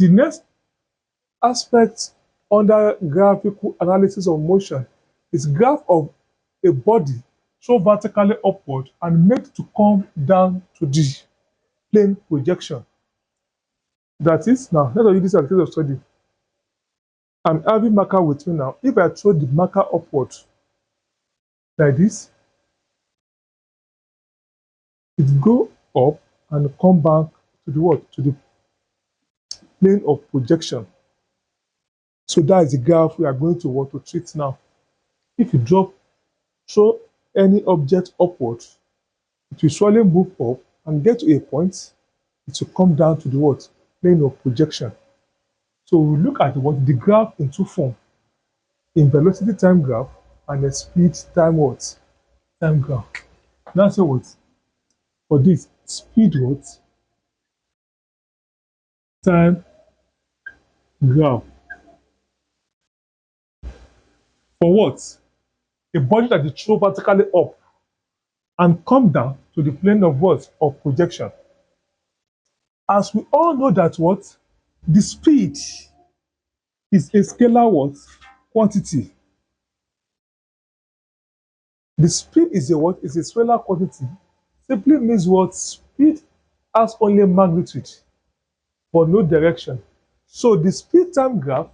The next aspect under graphical analysis of motion is graph of a body shown vertically upward and made to come down to the plane projection. That is, now let us use this as a case of study. I'm having marker with me now. If I throw the marker upward like this, it go up and come back to the what? To the plane of projection. So that is the graph we are going to want to treat now. If you throw any object upward, it will surely move up and get to a point, it will come down to the what? Plane of projection. So we look at what? The graph in two forms, in velocity time graph and a speed time what? Time graph. That's what? For this, speed what? Time graph. For what? A body that is thrown vertically up and come down to the plane of what? Of projection. As we all know that what? The speed is a scalar what? Quantity. The speed is a what? Is a scalar quantity. Simply means what? Speed has only magnitude, but no direction. So the speed time graph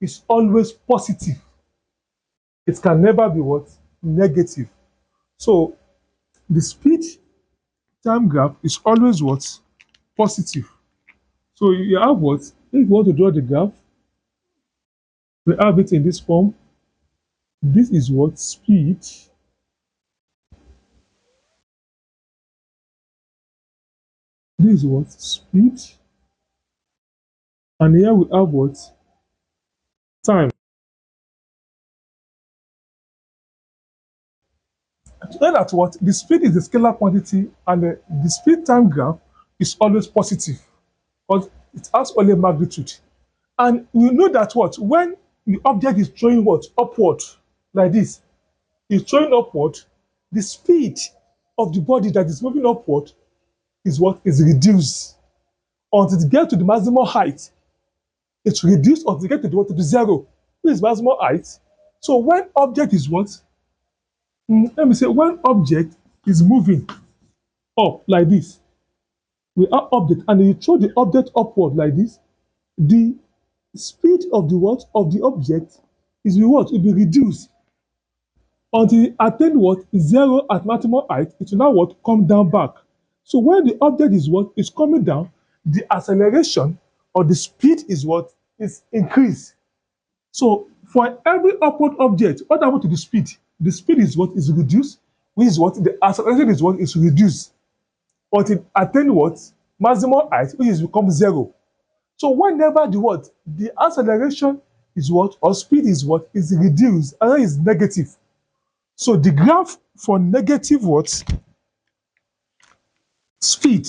is always positive. It can never be what? Negative. So the speed time graph is always what? Positive. So you have what? If you want to draw the graph, we have it in this form. This is what? Speed. This is what? Speed. And here we have what? Time. To know that what? The speed is the scalar quantity and the speed time graph is always positive, but it has only magnitude. And you know that what? When the object is throwing what? Upward, like this, it's throwing upward, the speed of the body that is moving upward is what? Is reduced until it gets to the maximum height. It's reduced until it gets to the what? To the zero. This is maximum height. So when object is what? Let me say when object is moving up like this, we have object and you throw the object upward like this, the speed of the what? Of the object is what? Will be reduced until it attain what? Zero at maximum height. It will now what? Come down back. So when the object is what? Is coming down, the acceleration or the speed is what? Is increased. So for every upward object, what happens to the speed? The speed is what? Is reduced, which is what? The acceleration is what? Is reduced until it attain what? Maximum height, which is become zero. So whenever the what? The acceleration is what? Or speed is what? Is reduced, and is negative. So the graph for negative what? Speed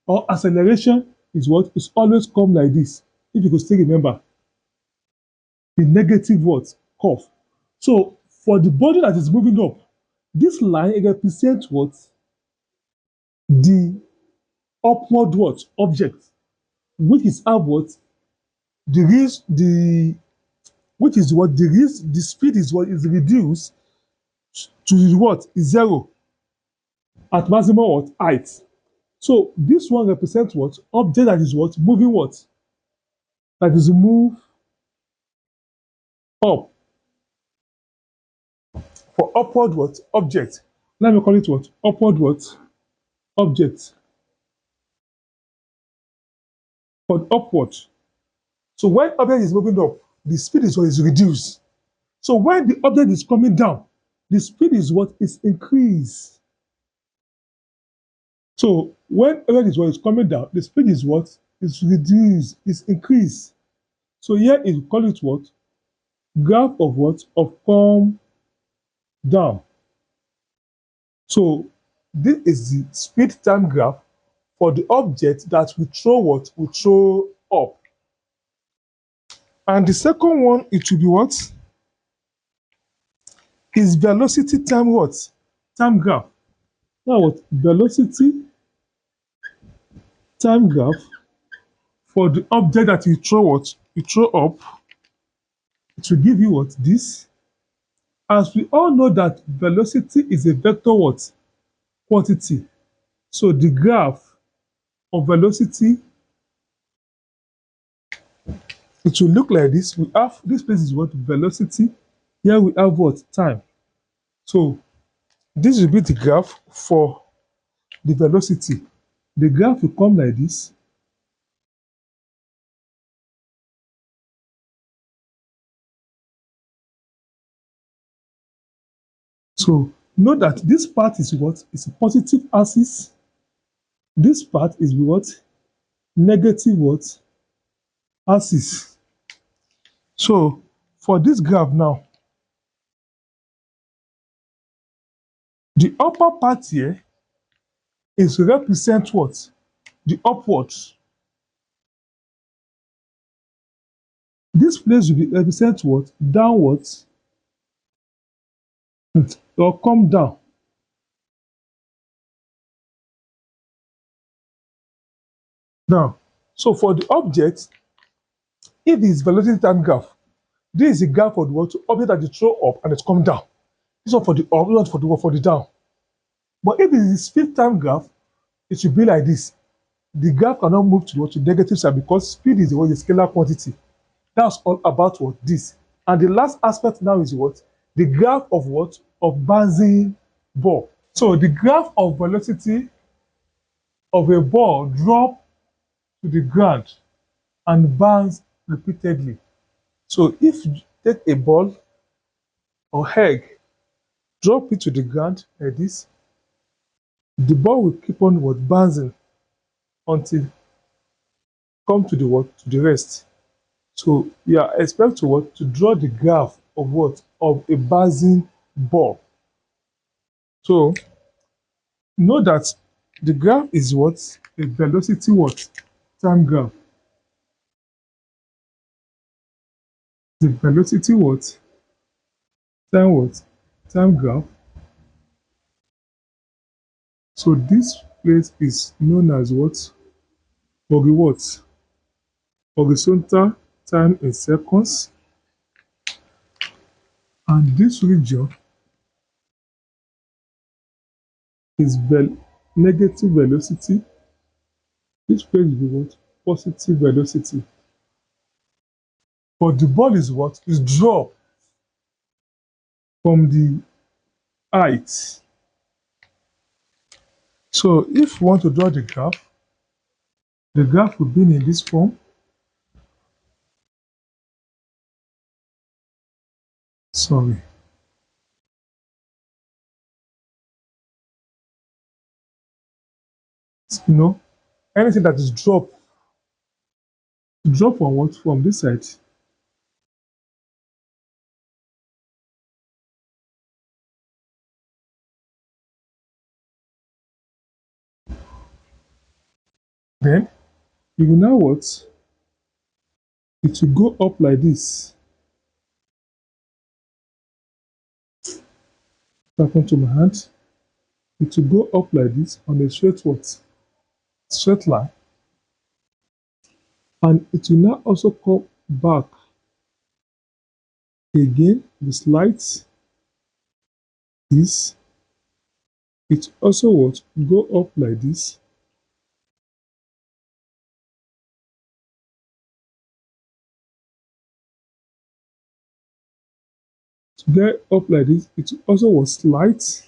or acceleration is what? Is always come like this. If you could still remember the negative what? Curve. So for the body that is moving up, this line represents what? The upward what? Object, which is what? Which is what? The speed is what? Is reduced to the what? Is zero at maximum what? Height. So this one represents what? Object that is what? Moving what? That is move up. For upward what? Object. Let me call it what? Upward what? Object. For upward. So when object is moving up, the speed is what? Is reduced. So when the object is coming down, the speed is what? Is increased. So when object is what? Is coming down, the speed is what? Is reduced, is increased. So here is call it what? Graph of what? Of come down. So this is the speed time graph for the object that we throw what? We throw up. And the second one, it will be what? Is velocity time what? Time graph. Now what? Velocity time graph For the object that you throw what? You throw up, it will give you what? This. As we all know that velocity is a vector what? Quantity. So the graph of velocity, it will look like this. We have this place is what? Velocity. Here we have what? Time. So this will be the graph for the velocity. The graph will come like this. So note that this part is what? It's a positive axis. This part is what? Negative what? Axis. So for this graph now, the upper part here is represent what? The upwards. This place will be represent what? Downwards or come down. Now, so for the object, if this velocity time graph, this is the graph for the what? Object that you throw up and it's come down. This one for the up, not for the down. But if it is the speed time graph, it should be like this. The graph cannot move to what? To negative side because speed is what? The scalar quantity. That's all about what? This. And the last aspect now is what? The graph of what? Of bouncing ball. So the graph of velocity of a ball drop to the ground and bounce repeatedly. So if you take a ball or egg, drop it to the ground like this, the ball will keep on what? Bouncing until come to the what? To the rest. So you are expected to what? To draw the graph of what? Of a bouncing ball. So know that the graph is what? A velocity what? Time graph. The velocity what? Time what? Time graph. So this place is known as what? What? Horizontal time in seconds. And this region is negative velocity. This place will be what? Positive velocity. But the ball is what? Is drawn from the height. So if you want to draw the graph will be in this form. Sorry. You know, anything that is drop from what? From this side. Then you will now what? It will go up like this. Happen to my hand. It will go up like this on a straight what? Straight line. And it will now also come back again with light. This. It also what? Go up like this. To get up like this, it also was slight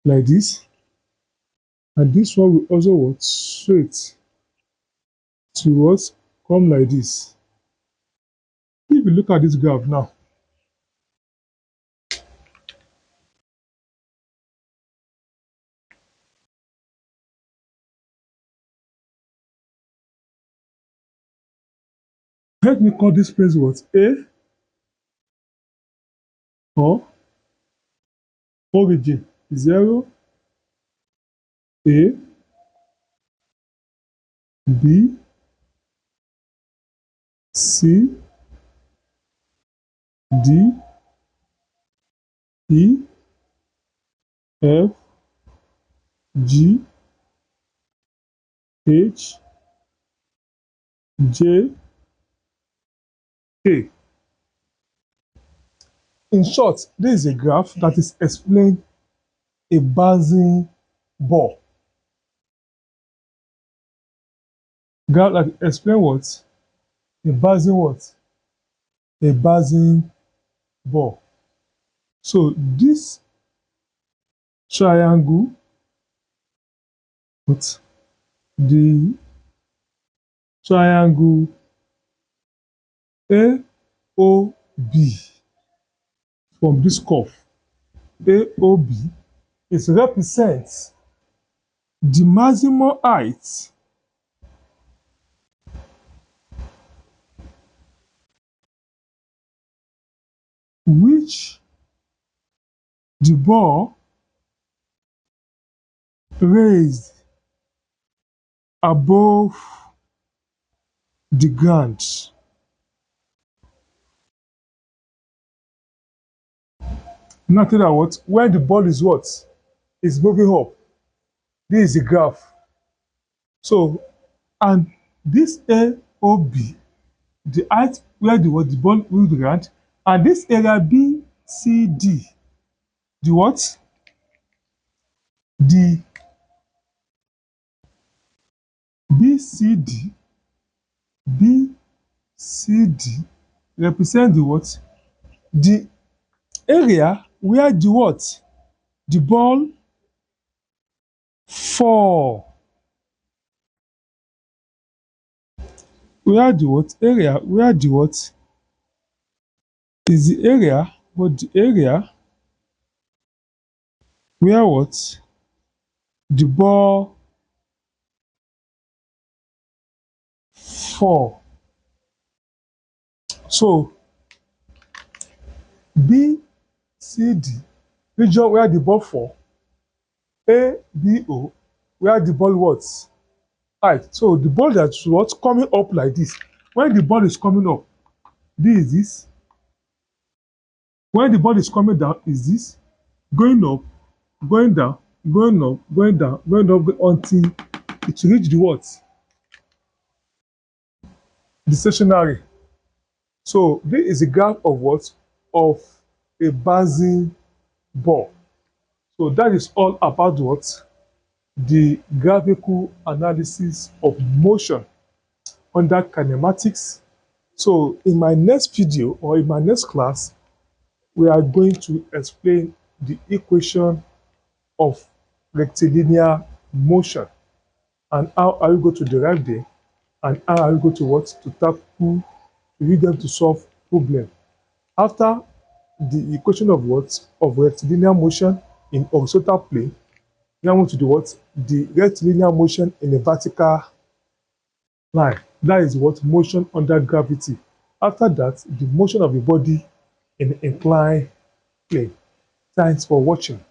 like this. And this one will also what? Straight towards come like this. If you look at this graph now, let me call this place what? A or origin. 0, A, B, C, D, E, F, G, H, J, K. In short, this is a graph that is explaining a bouncing ball. Graph that explain what? A bouncing what? A bouncing ball. So this triangle, what? The triangle AOB from this curve AOB is represents the maximum height which the ball raised above the ground. Nothing that what? When the ball is what? Is moving up. This is the graph. So, and this AOB, the height where the ball will the ground, and this area BCD, the what? The BCD, BCD represent the what? The area where the what? The ball fall. Where the what? Area where the what? Is the area, but the area where what? The ball fall. So BCD region where the ball fall, ABO where the ball what? Height. So the ball that's what coming up like this. When the ball is coming up, this is this. When the ball is coming down, is this. Going up, going down, going up, going down, going up until it reach the what? The stationary. So this is a graph of what? Of a bouncing ball. So that is all about what? The graphical analysis of motion under kinematics. So in my next video or in my next class, we are going to explain the equation of rectilinear motion and how are we going to derive them and how are we going to what? To tackle, to use them to solve problem. After the equation of what? Of rectilinear motion in horizontal plane, now want to do what? The rectilinear motion in a vertical line. That is what? Motion under gravity. After that, the motion of the body in inclined plane. Thanks for watching.